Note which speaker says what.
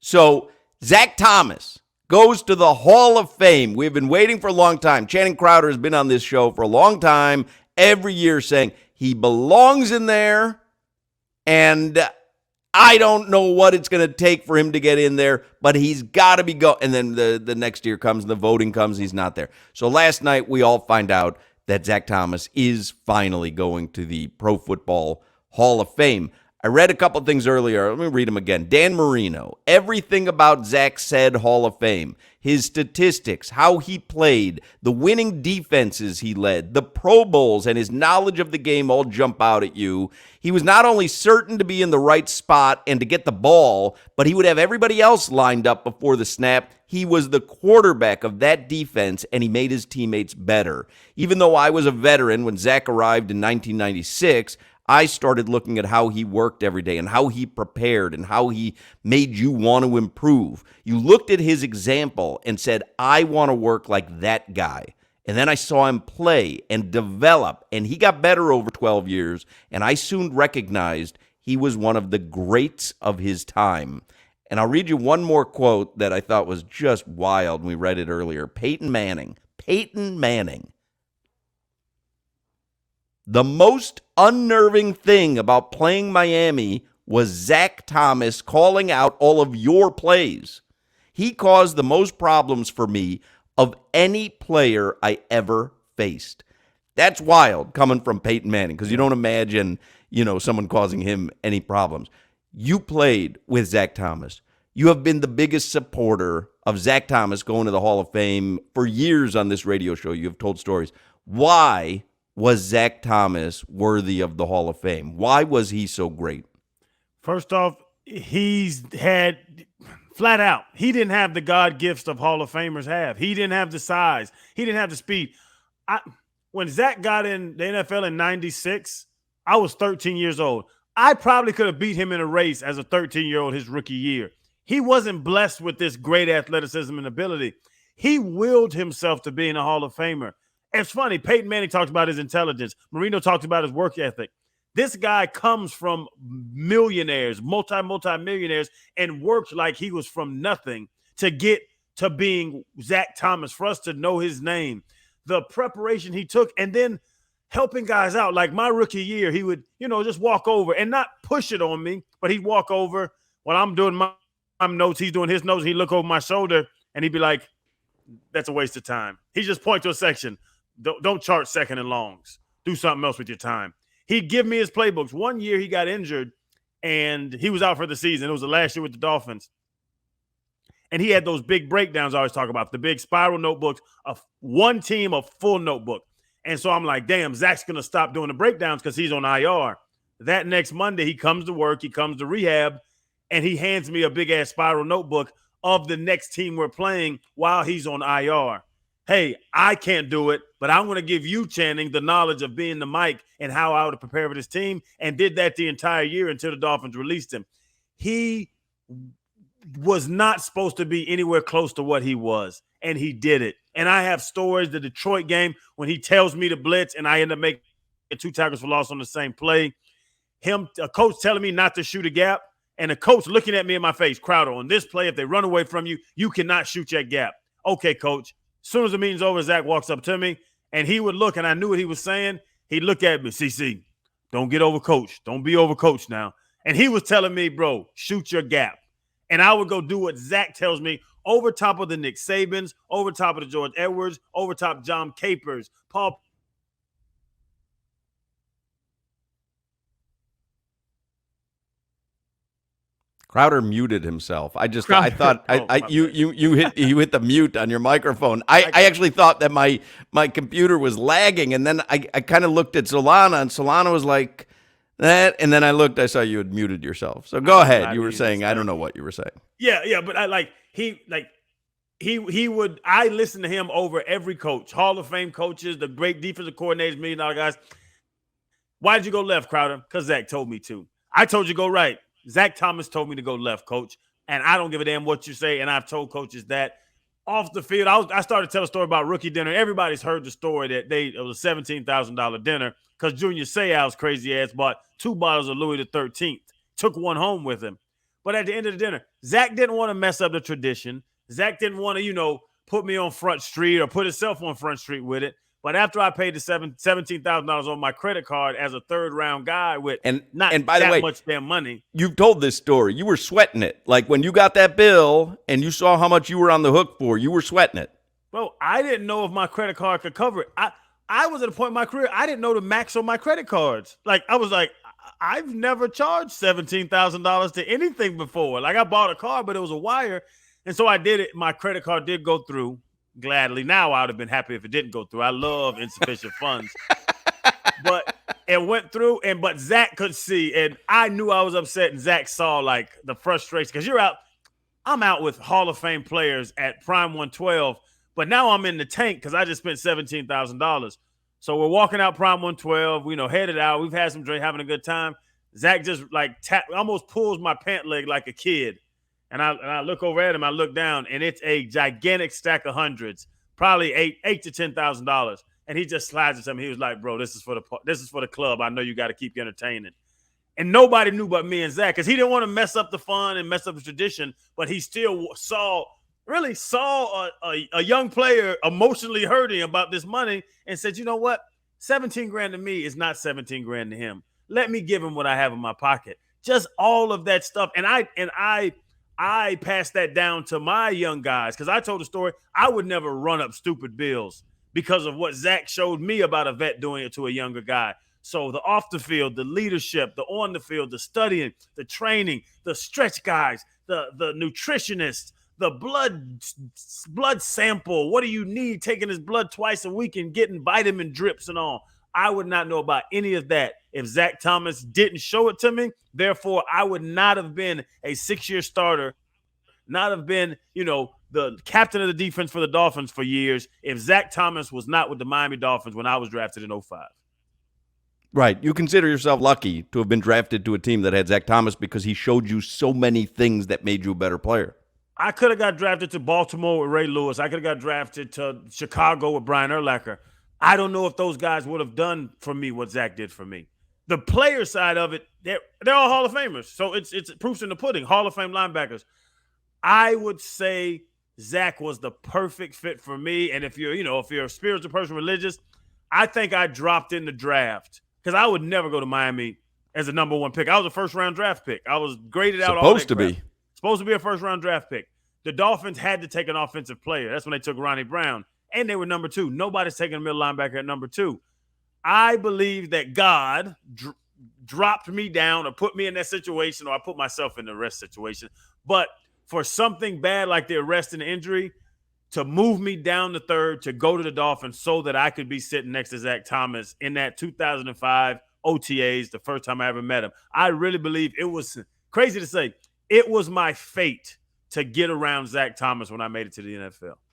Speaker 1: So Zach Thomas goes to the Hall of Fame. We've been waiting for a long time. Channing Crowder has been on this show for a long time, every year saying he belongs in there, and I don't know what it's going to take for him to get in there, but he's got to be go. And then the next year comes, the voting comes, he's not there. So last night we all find out that Zach Thomas is finally going to the Pro Football Hall of Fame. I read a couple things earlier. Let me read them again. Dan Marino, everything about Zach said Hall of Fame. His statistics, how he played, the winning defenses he led, the Pro Bowls, and his knowledge of the game all jump out at you. He was not only certain to be in the right spot and to get the ball, but he would have everybody else lined up before the snap. He was the quarterback of that defense, and he made his teammates better. Even though I was a veteran when Zach arrived in 1996, I started looking at how he worked every day and how he prepared and how he made you want to improve. You looked at his example and said, I want to work like that guy. And then I saw him play and develop, and he got better over 12 years, and I soon recognized he was one of the greats of his time. And I'll read you one more quote that I thought was just wild, and we read it earlier. Peyton Manning. The most unnerving thing about playing Miami was Zach Thomas calling out all of your plays. He caused the most problems for me of any player I ever faced. That's wild coming from Peyton Manning, because you don't imagine, someone causing him any problems. You played with Zach Thomas. You have been the biggest supporter of Zach Thomas going to the Hall of Fame for years on this radio show. You have told stories. Why was Zach Thomas worthy of the Hall of Fame? Why was he so great?
Speaker 2: First off, he's had flat out, he didn't have the God gifts of Hall of Famers have. He didn't have the size. He didn't have the speed. When Zach got in the NFL in 96, I was 13 years old. I probably could have beat him in a race as a 13-year-old his rookie year. He wasn't blessed with this great athleticism and ability. He willed himself to being a Hall of Famer. It's funny, Peyton Manning talked about his intelligence. Marino talked about his work ethic. This guy comes from millionaires, multi-millionaires, and worked like he was from nothing to get to being Zach Thomas, for us to know his name, the preparation he took, and then helping guys out. Like my rookie year, he would, just walk over and not push it on me, but he'd walk over while I'm doing my notes. He's doing his notes. He'd look over my shoulder and he'd be like, that's a waste of time. He just point to a section. Don't chart second and longs. Do something else with your time. He'd give me his playbooks. One year he got injured and he was out for the season. It was the last year with the Dolphins. And he had those big breakdowns I always talk about, the big spiral notebooks of one team, a full notebook. And so I'm like, damn, Zach's going to stop doing the breakdowns because he's on IR. That next Monday, he comes to work, he comes to rehab, and he hands me a big-ass spiral notebook of the next team we're playing while he's on IR. Hey, I can't do it, but I'm going to give you, Channing, the knowledge of being the Mike and how I would prepare for this team, and did that the entire year until the Dolphins released him. He was not supposed to be anywhere close to what he was, and he did it. And I have stories, the Detroit game, when he tells me to blitz and I end up making 2 tackles for loss on the same play. A coach telling me not to shoot a gap, and a coach looking at me in my face, Crowder, on this play, if they run away from you, you cannot shoot that gap. Okay, coach. As soon as the meeting's over, Zach walks up to me, and he would look, and I knew what he was saying. He'd look at me, CC, don't get overcoached. Don't be overcoached now. And he was telling me, bro, shoot your gap. And I would go do what Zach tells me, over top of the Nick Sabans, over top of the George Edwards, over top John Capers, Paul.
Speaker 1: Crowder muted himself. You hit the mute on your microphone. I actually thought that my computer was lagging, and then I kind of looked at Solana, and Solana was like that, and then I saw you had muted yourself. So go ahead. You were saying, I don't know what you were saying.
Speaker 2: Yeah, but I listen to him over every coach, Hall of Fame coaches, the great defensive coordinators, $1 million guys. Why did you go left, Crowder? Because Zach told me to. I told you go right. Zach Thomas told me to go left, coach. And I don't give a damn what you say. And I've told coaches that off the field. I started to tell a story about rookie dinner. Everybody's heard the story that it was a $17,000 dinner because Junior Seau's crazy ass bought 2 bottles of Louis XIII, took one home with him. But at the end of the dinner, Zach didn't want to mess up the tradition. Zach didn't want to, put me on Front Street or put himself on Front Street with it. But after I paid the $17,000 on my credit card as a third-round guy with not
Speaker 1: by the
Speaker 2: that
Speaker 1: way,
Speaker 2: much damn money.
Speaker 1: You've told this story. You were sweating it. Like when you got that bill and you saw how much you were on the hook for, you were sweating it.
Speaker 2: Bro, I didn't know if my credit card could cover it. I was at a point in my career, I didn't know the max on my credit cards. Like, I was like, I've never charged $17,000 to anything before. Like, I bought a car, but it was a wire. And so I did it. My credit card did go through gladly. Now I would have been happy if it didn't go through. I love insufficient funds. But it went through, but Zach could see, and I knew I was upset, and Zach saw, like, the frustration. Because I'm out with Hall of Fame players at Prime 112, but now I'm in the tank because I just spent $17,000. So we're walking out Prime 112, headed out. We've had some drink, having a good time. Zach just, like, almost pulls my pant leg like a kid. And I look over at him, I look down, and it's a gigantic stack of hundreds, probably $8,000 to $10,000. And he just slides it to me. He was like, "Bro, this is for the club. I know you got to keep you entertaining." And nobody knew but me and Zach, because he didn't want to mess up the fun and mess up the tradition, but he still saw a young player emotionally hurting about this money and said, "You know what? 17 grand to me is not 17 grand to him. Let me give him what I have in my pocket." Just all of that stuff. And I passed that down to my young guys, because I told the story. I would never run up stupid bills because of what Zach showed me about a vet doing it to a younger guy. So the off the field, the leadership, the on the field, the studying, the training, the stretch guys, the nutritionists, the blood sample. What do you need? Taking his blood twice a week and getting vitamin drips and all. I would not know about any of that if Zach Thomas didn't show it to me. Therefore, I would not have been a 6-year starter, not have been, the captain of the defense for the Dolphins for years if Zach Thomas was not with the Miami Dolphins when I was drafted in 2005.
Speaker 1: Right. You consider yourself lucky to have been drafted to a team that had Zach Thomas because he showed you so many things that made you a better player.
Speaker 2: I could have got drafted to Baltimore with Ray Lewis. I could have got drafted to Chicago with Brian Urlacher. I don't know if those guys would have done for me what Zach did for me. The player side of it, they're all Hall of Famers. So it's proofs in the pudding. Hall of Fame linebackers. I would say Zach was the perfect fit for me. And if you're a spiritual person, religious, I think I dropped in the draft because I would never go to Miami as a number one pick. I was a first-round draft pick. I was graded out.
Speaker 1: Supposed to be.
Speaker 2: Supposed to be a first-round draft pick. The Dolphins had to take an offensive player. That's when they took Ronnie Brown. And they were number 2. Nobody's taking a middle linebacker at number 2. I believe that God dropped me down or put me in that situation, or I put myself in the arrest situation. But for something bad like the arrest and injury, to move me down the third to go to the Dolphins so that I could be sitting next to Zach Thomas in that 2005 OTAs, the first time I ever met him. I really believe it was crazy to say. It was my fate to get around Zach Thomas when I made it to the NFL.